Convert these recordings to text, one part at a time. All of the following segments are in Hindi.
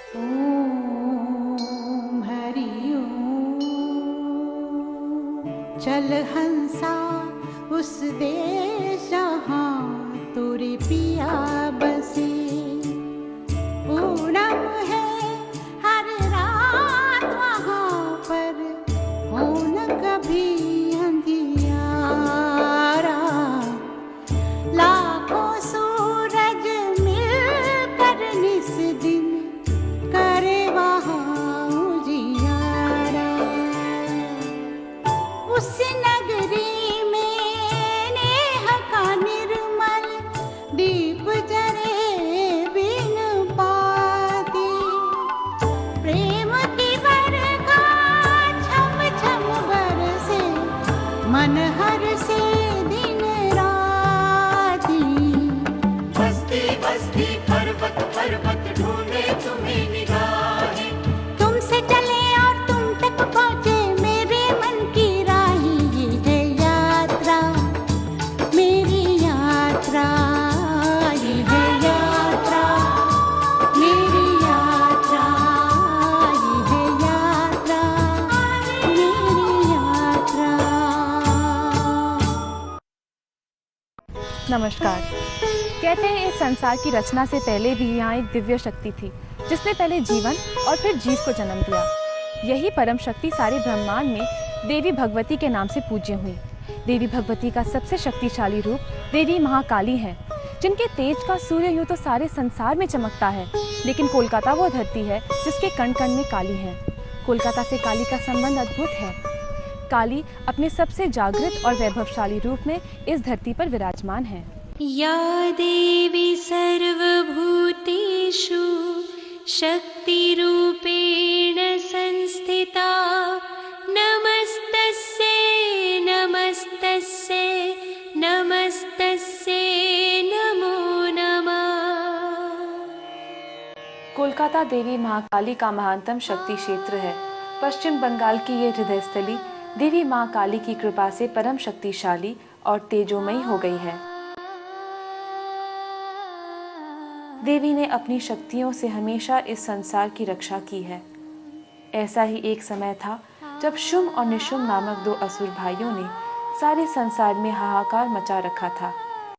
ओम हरि ओम। चल हंसा उस देश जहाँ तोरे पिया बसे। पूनम है हर रात वहाँ पर, हो न कभी अंधियारा। लाखों सूरज मिलकर निस दिन करे वहाँ उजियारा। उस नगरी में नेह का निर्मल दीप जरे बिन पाती। प्रेम की बरखा छम छम बरसे, मन हर से दिन राती। बस्ती बस्ती पर्वत पर्वत ढूंढे तुम्हें निगाहें। तुमसे चले और तुम तक पहुँचे मेरे मन की राही। ये है यात्रा मेरी यात्रा, ये है यात्रा मेरी यात्रा, ये है यात्रा मेरी यात्रा। नमस्कार। कहते हैं इस संसार की रचना से पहले भी यहाँ एक दिव्य शक्ति थी जिसने पहले जीवन और फिर जीव को जन्म दिया। यही परम शक्ति सारे ब्रह्मांड में देवी भगवती के नाम से पूज्य हुई। देवी भगवती का सबसे शक्तिशाली रूप देवी महाकाली है, जिनके तेज का सूर्य यूँ तो सारे संसार में चमकता है, लेकिन कोलकाता वो धरती है जिसके कण कण में काली है। कोलकाता से काली का संबंध अद्भुत है। काली अपने सबसे जागृत और वैभवशाली रूप में इस धरती पर विराजमान है। या देवी सर्वभूतेषु शक्तिरूपेण संस्थिता, नमस्तस्यै नमस्तस्यै नमस्तस्यै नमो नमः। कोलकाता देवी महाकाली का महानतम शक्ति क्षेत्र है। पश्चिम बंगाल की ये हृदयस्थली देवी महाकाली की कृपा से परम शक्तिशाली और तेजोमयी हो गई है। देवी ने अपनी शक्तियों से हमेशा इस संसार की रक्षा की है। ऐसा ही एक समय था जब शुंभ और निशुंभ नामक दो असुर भाइयों ने सारे संसार में हाहाकार मचा रखा था।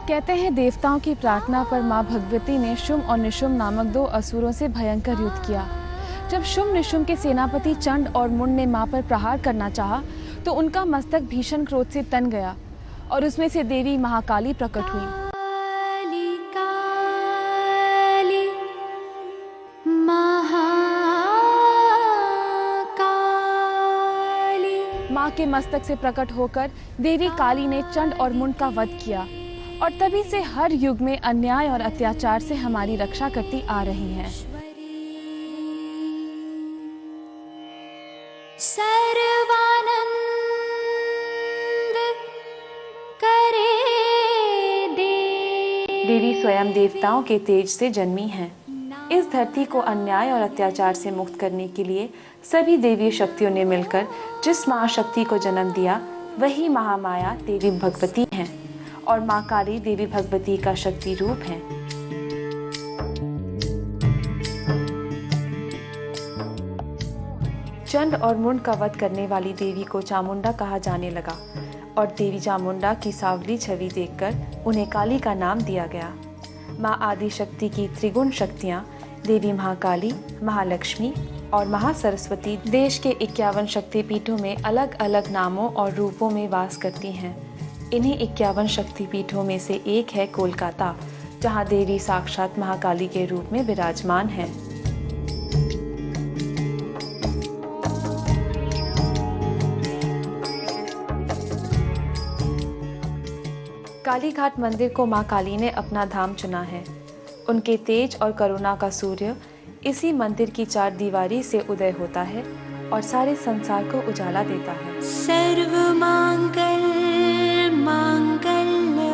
कहते हैं देवताओं की प्रार्थना पर माँ भगवती ने शुंभ और निशुंभ नामक दो असुरों से भयंकर युद्ध किया। जब शुंभ निशुंभ के सेनापति चंड और मुंड ने माँ पर प्रहार करना चाहा तो उनका मस्तक भीषण क्रोध से तन गया और उसमें से देवी महाकाली प्रकट हुई। माँ के मस्तक से प्रकट होकर देवी काली ने चंड और मुंड का वध किया और तभी से हर युग में अन्याय और अत्याचार से हमारी रक्षा करती आ रही हैं। सर्वानंद करे देवी स्वयं देवताओं के तेज से जन्मी हैं। इस धरती को अन्याय और अत्याचार से मुक्त करने के लिए सभी देवी शक्तियों ने मिलकर जिस महाशक्ति को जन्म दिया वही महामाया देवी भगवती हैं और माँ काली देवी भगवती का शक्ति रूप है। चंड और मुंड का वध करने वाली देवी को चामुंडा कहा जाने लगा और देवी चामुंडा की सांवली छवि देखकर उन्हें काली का नाम दिया गया। माँ आदि शक्ति की त्रिगुण शक्तियाँ देवी महाकाली, महालक्ष्मी और महासरस्वती देश के 51 शक्तिपीठों में अलग अलग नामों और रूपों में वास करती हैं। इन्हीं 51 शक्तिपीठों में से एक है कोलकाता, जहाँ देवी साक्षात महाकाली के रूप में विराजमान है। कालीघाट मंदिर को माँ काली ने अपना धाम चुना है। उनके तेज और करुणा का सूर्य इसी मंदिर की चार दीवारी से उदय होता है और सारे संसार को उजाला देता है। सर्वमांगल मांगल्य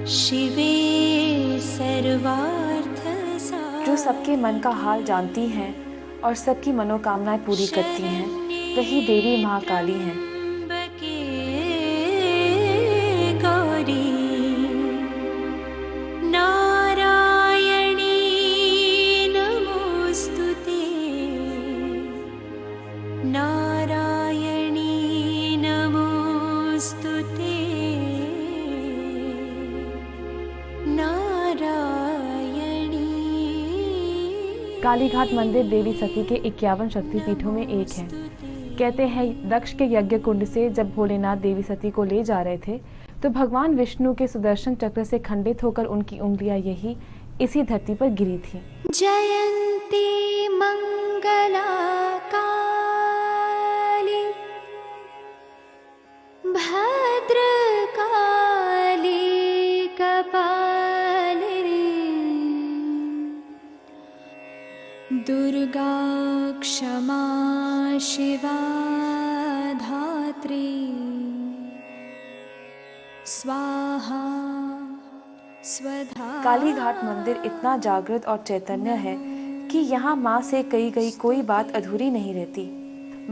शिवे सर्वार्थ साधिके। जो सबके मन का हाल जानती हैं और सबकी मनोकामनाएं पूरी करती हैं, वही देवी महाकाली हैं। नारायणी नमोस्तुते। कालीघाट मंदिर देवी सती के 51 शक्तिपीठों में एक है। कहते हैं दक्ष के यज्ञ कुंड से जब भोलेनाथ देवी सती को ले जा रहे थे तो भगवान विष्णु के सुदर्शन चक्र से खंडित होकर उनकी उंगलियां यही इसी धरती पर गिरी थी। जयंती मंगला काली भद्र काली कपालिनी दुर्गा क्षमा शिवा धात्री स्वाहा स्वधा। कालीघाट मंदिर इतना जागृत और चैतन्य है कि यहाँ माँ से कही गई कोई बात अधूरी नहीं रहती।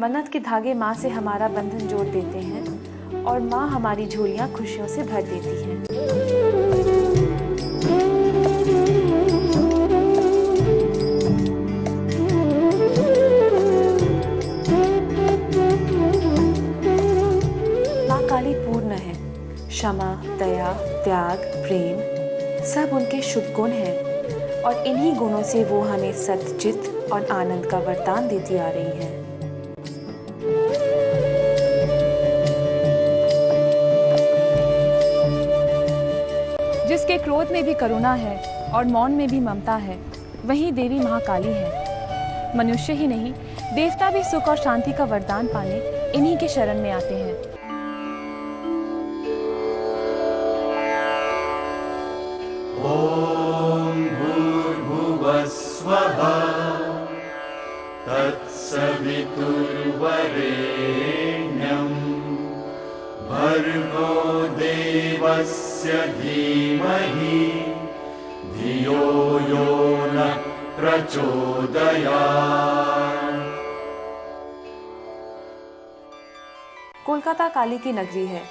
मन्नत के धागे माँ से हमारा बंधन जोड़ देते हैं और माँ हमारी झोलियाँ खुशियों से भर देती हैं। माँ काली पूर्ण है। क्षमा, दया, त्याग, प्रेम सब उनके शुभ गुण हैं और इन्हीं गुणों से वो हमें सतचित और आनंद का वरदान देती आ रही हैं। जिसके क्रोध में भी करुणा है और मौन में भी ममता है, वही देवी महाकाली है। मनुष्य ही नहीं, देवता भी सुख और शांति का वरदान पाने इन्हीं के शरण में आते हैं। ॐ भूर्भुवस्वः तत्सवितुर्वरेण्यं भर्गो देवस्य धीमहि धियो यो नः प्रचोदयात्। कोलकाता काली की नगरी है।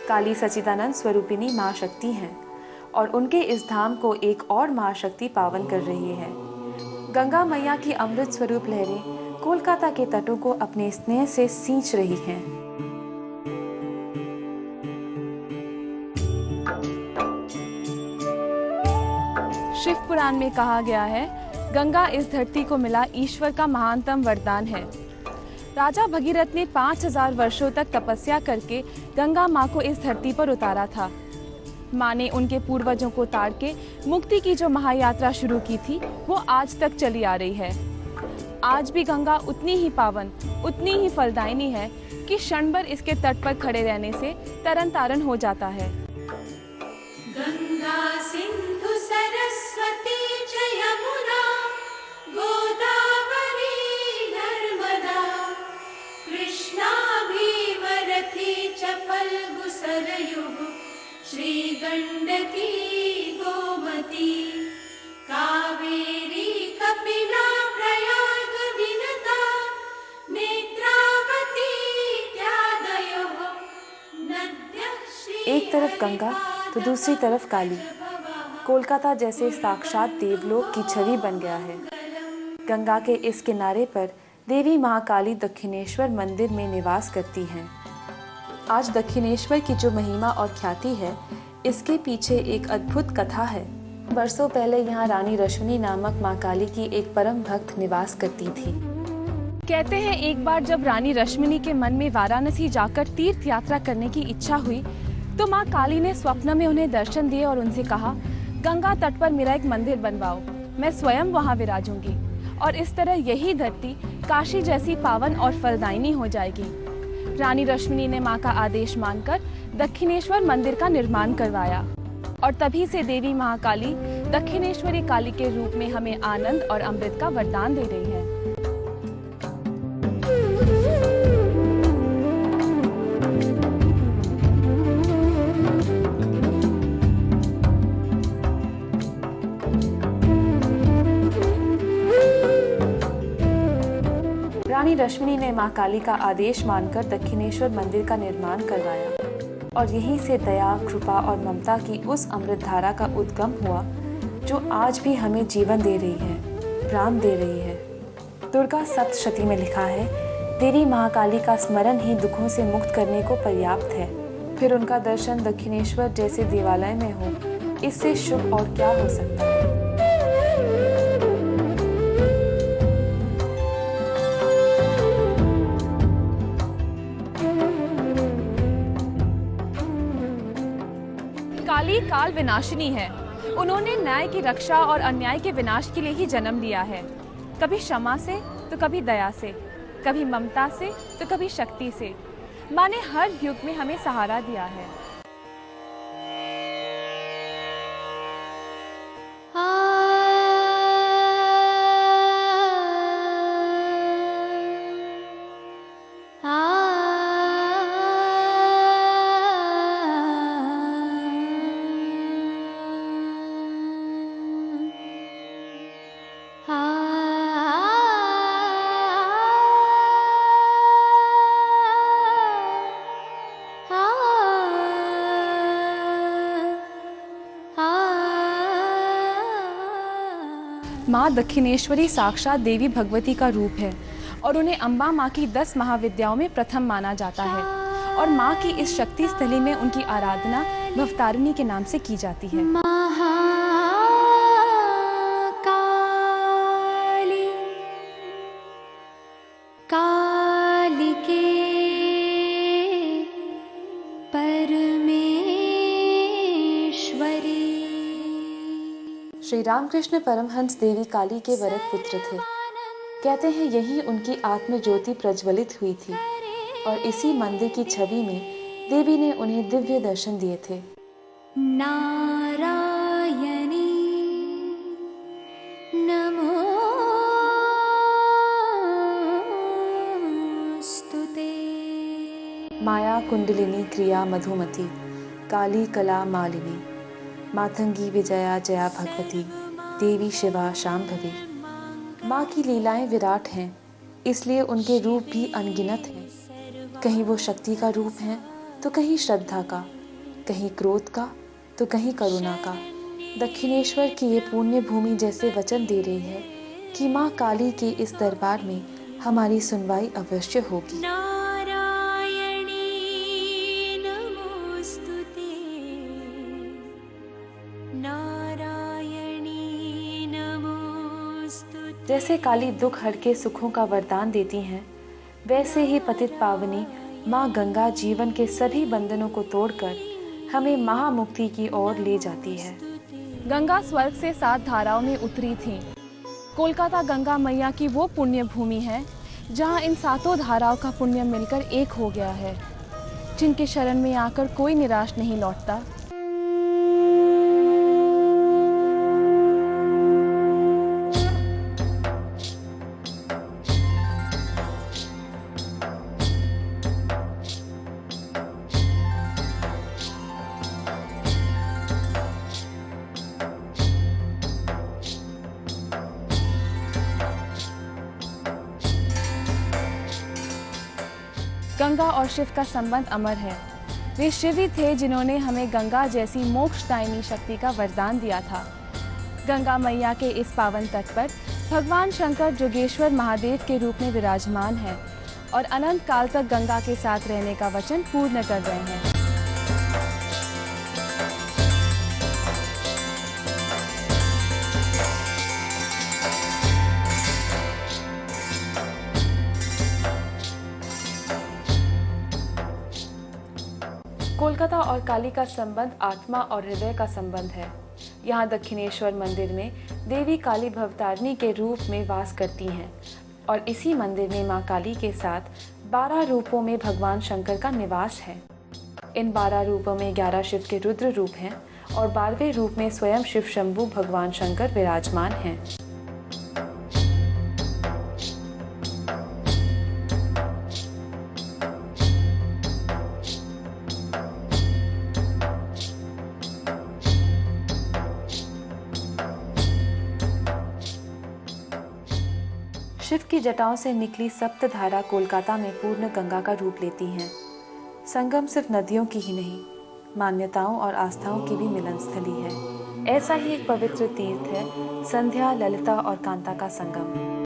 काली सच्चिदानंद स्वरूपिणी माँ शक्ति हैं और उनके इस धाम को एक और महाशक्ति पावन कर रही है। गंगा मैया की अमृत स्वरूप लहरें कोलकाता के तटों को अपने स्नेह से सींच रही हैं। शिव पुराण में कहा गया है, गंगा इस धरती को मिला ईश्वर का महानतम वरदान है। राजा भगीरथ ने 5000 वर्षों तक तपस्या करके गंगा माँ को इस धरती पर उतारा था। माँ ने उनके पूर्वजों को ताड़ के मुक्ति की जो महायात्रा शुरू की थी वो आज तक चली आ रही है। आज भी गंगा उतनी ही पावन, उतनी ही फलदायिनी है कि क्षण भर इसके तट पर खड़े रहने से तरन तारन हो जाता है। गंगा सिंधु सरस्वती च यमुना गोदावरी नर्मदा कृष्णा भीमरथी च फल्गु सरयुः श्री गंडकी गोमती कावेरी कपिला प्रयाग विनता नेत्रावती इत्यादयोः नद्यः श्री। एक तरफ गंगा तो दूसरी तरफ काली। कोलकाता जैसे साक्षात देवलोक की छवि बन गया है। गंगा के इस किनारे पर देवी महाकाली दक्षिणेश्वर मंदिर में निवास करती हैं। आज दक्षिणेश्वर की जो महिमा और ख्याति है, इसके पीछे एक अद्भुत कथा है। वर्षों पहले यहाँ रानी रश्मिनी नामक माँ काली की एक परम भक्त निवास करती थी। कहते हैं एक बार जब रानी रश्मिनी के मन में वाराणसी जाकर तीर्थ यात्रा करने की इच्छा हुई तो माँ काली ने स्वप्न में उन्हें दर्शन दिए और उनसे कहा, गंगा तट पर मेरा एक मंदिर बनवाओ, मैं स्वयं वहाँ विराजूंगी और इस तरह यही धरती काशी जैसी पावन और फलदायिनी हो जाएगी। रानी रश्मिनी ने माँ का आदेश मानकर दक्षिणेश्वर मंदिर का निर्माण करवाया और तभी से देवी महाकाली दक्षिणेश्वरी काली के रूप में हमें आनंद और अमृत का वरदान दे रही है। रानी रश्मिनी ने माँ काली का आदेश मानकर दक्षिणेश्वर मंदिर का निर्माण करवाया और यहीं से दया, कृपा और ममता की उस अमृत धारा का उद्गम हुआ जो आज भी हमें जीवन दे रही है, प्राण दे रही है। दुर्गा सप्तशती में लिखा है, देवी महाकाली का स्मरण ही दुखों से मुक्त करने को पर्याप्त है। फिर उनका दर्शन दक्षिणेश्वर जैसे देवालय में हो, इससे शुभ और क्या हो सकता है। काल विनाशिनी है। उन्होंने न्याय की रक्षा और अन्याय के विनाश के लिए ही जन्म लिया है, कभी क्षमा से तो कभी दया से, कभी ममता से तो कभी शक्ति से। माँ ने हर युग में हमें सहारा दिया है। माँ दक्षिणेश्वरी साक्षात देवी भगवती का रूप है और उन्हें अम्बा माँ की 10 महाविद्याओं में प्रथम माना जाता है। और माँ की इस शक्ति स्थली में उनकी आराधना भवतारिणी के नाम से की जाती है। श्री रामकृष्ण परमहंस देवी काली के वरद पुत्र थे। कहते हैं यही उनकी आत्म ज्योति प्रज्वलित हुई थी और इसी मंदिर की छवि में देवी ने उन्हें दिव्य दर्शन दिए थे। नारायणी नमोस्तुते। माया कुंडलिनी क्रिया मधुमती, काली कला मालिनी, मातंगी विजया जया भगवती, देवी शिवा शांभवी। माँ की लीलाएं विराट हैं, इसलिए उनके रूप भी अनगिनत हैं। कहीं वो शक्ति का रूप हैं तो कहीं श्रद्धा का, कहीं क्रोध का तो कहीं करुणा का। दक्षिणेश्वर की ये पुण्य भूमि जैसे वचन दे रही है कि माँ काली के इस दरबार में हमारी सुनवाई अवश्य होगी। जैसे काली दुख हर के सुखों का वरदान देती हैं, वैसे ही पतित पावनी माँ गंगा जीवन के सभी बंधनों को तोड़कर हमें महामुक्ति की ओर ले जाती है। गंगा स्वर्ग से 7 धाराओं में उतरी थी। कोलकाता गंगा मैया की वो पुण्य भूमि है जहाँ इन 7 धाराओं का पुण्य मिलकर एक हो गया है, जिनके शरण में आकर कोई निराश नहीं लौटता। गंगा और शिव का संबंध अमर है। वे शिव ही थे जिन्होंने हमें गंगा जैसी मोक्षदायिनी शक्ति का वरदान दिया था। गंगा मैया के इस पावन तट पर भगवान शंकर जोगेश्वर महादेव के रूप में विराजमान है और अनंत काल तक गंगा के साथ रहने का वचन पूर्ण कर रहे हैं। कोलकाता और काली का संबंध आत्मा और हृदय का संबंध है। यहाँ दक्षिणेश्वर मंदिर में देवी काली भवतारिणी के रूप में वास करती हैं और इसी मंदिर में माँ काली के साथ 12 रूपों में भगवान शंकर का निवास है। इन 12 रूपों में 11 शिव के रुद्र रूप हैं और 12वें रूप में स्वयं शिव शंभु भगवान शंकर विराजमान हैं। शिव की जटाओं से निकली सप्तधारा कोलकाता में पूर्ण गंगा का रूप लेती हैं। संगम सिर्फ नदियों की ही नहीं, मान्यताओं और आस्थाओं की भी मिलन स्थली है। ऐसा ही एक पवित्र तीर्थ है संध्या, ललिता और कांता का संगम।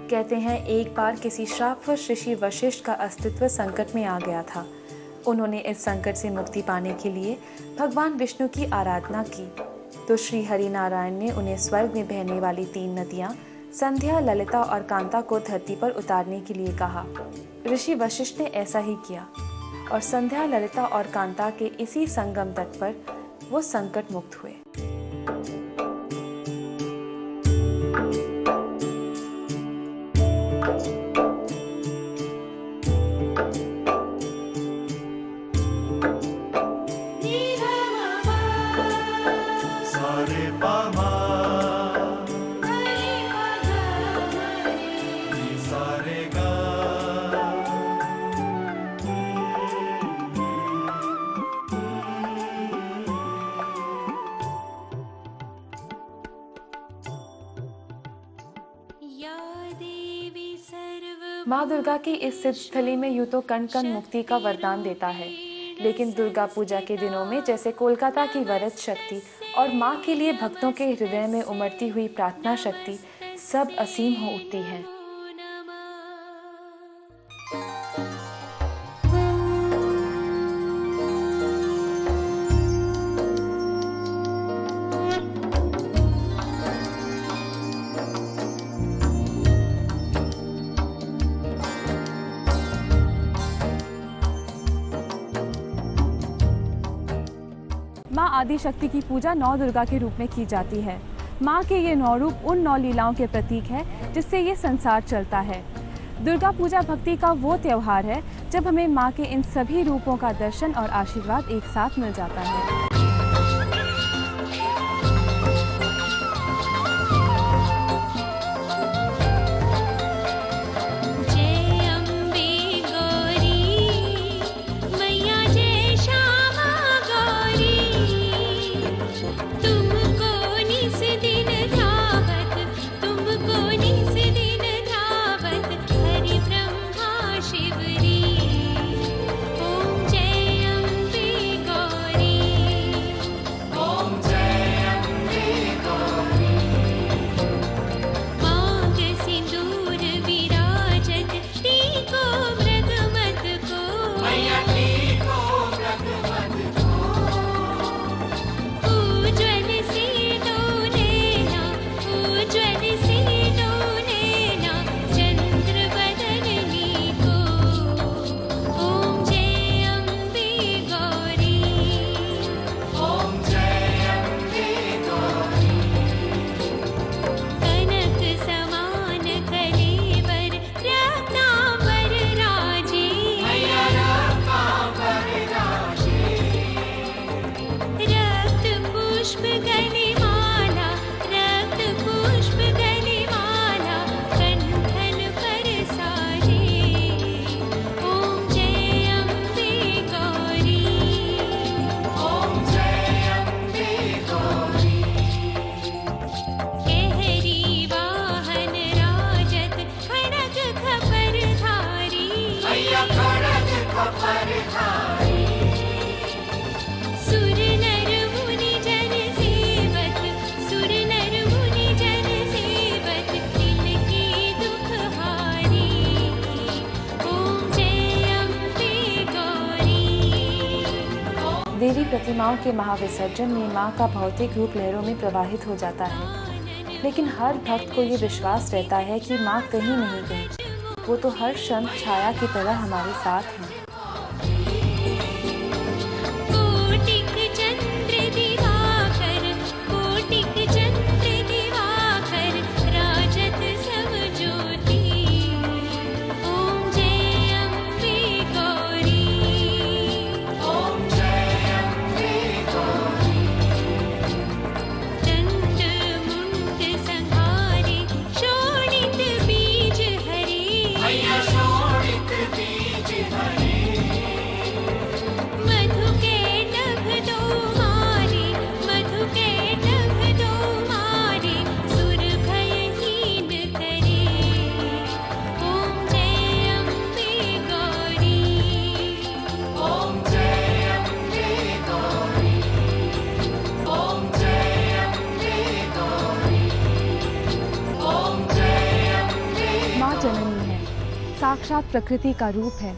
कहते हैं एक बार किसी श्रापवश ऋषि वशिष्ठ का अस्तित्व संकट में आ गया था। उन्होंने इस संकट से मुक्ति पाने के लिए भगवान विष्णु की आराधना की तो श्री हरि नारायण ने उन्हें स्वर्ग में बहने वाली 3 नदियां संध्या, ललिता और कांता को धरती पर उतारने के लिए कहा। ऋषि वशिष्ठ ने ऐसा ही किया और संध्या, ललिता और कांता के इसी संगम तट पर वो संकट मुक्त हुए। माँ दुर्गा की इस सिद्ध स्थली में यूं तो कण कण मुक्ति का वरदान देता है, लेकिन दुर्गा पूजा के दिनों में जैसे कोलकाता की वरद शक्ति और माँ के लिए भक्तों के हृदय में उमड़ती हुई प्रार्थना शक्ति सब असीम हो उठती है। माँ आदिशक्ति की पूजा 9 दुर्गा के रूप में की जाती है। माँ के ये 9 रूप उन 9 लीलाओं के प्रतीक है जिससे ये संसार चलता है। दुर्गा पूजा भक्ति का वो त्योहार है जब हमें माँ के इन सभी रूपों का दर्शन और आशीर्वाद एक साथ मिल जाता है। देवी प्रतिमाओं के महाविसर्जन में मां का भौतिक रूप लहरों में प्रवाहित हो जाता है, लेकिन हर भक्त को ये विश्वास रहता है कि मां कहीं नहीं गई, वो तो हर क्षण छाया की तरह हमारे साथ हैं। साक्षात प्रकृति का रूप है।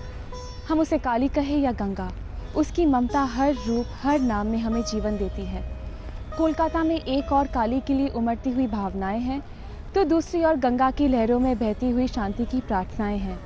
हम उसे काली कहे या गंगा, उसकी ममता हर रूप हर नाम में हमें जीवन देती है। कोलकाता में एक और काली के लिए उमड़ती हुई भावनाएं हैं, तो दूसरी ओर गंगा की लहरों में बहती हुई शांति की प्रार्थनाएं हैं।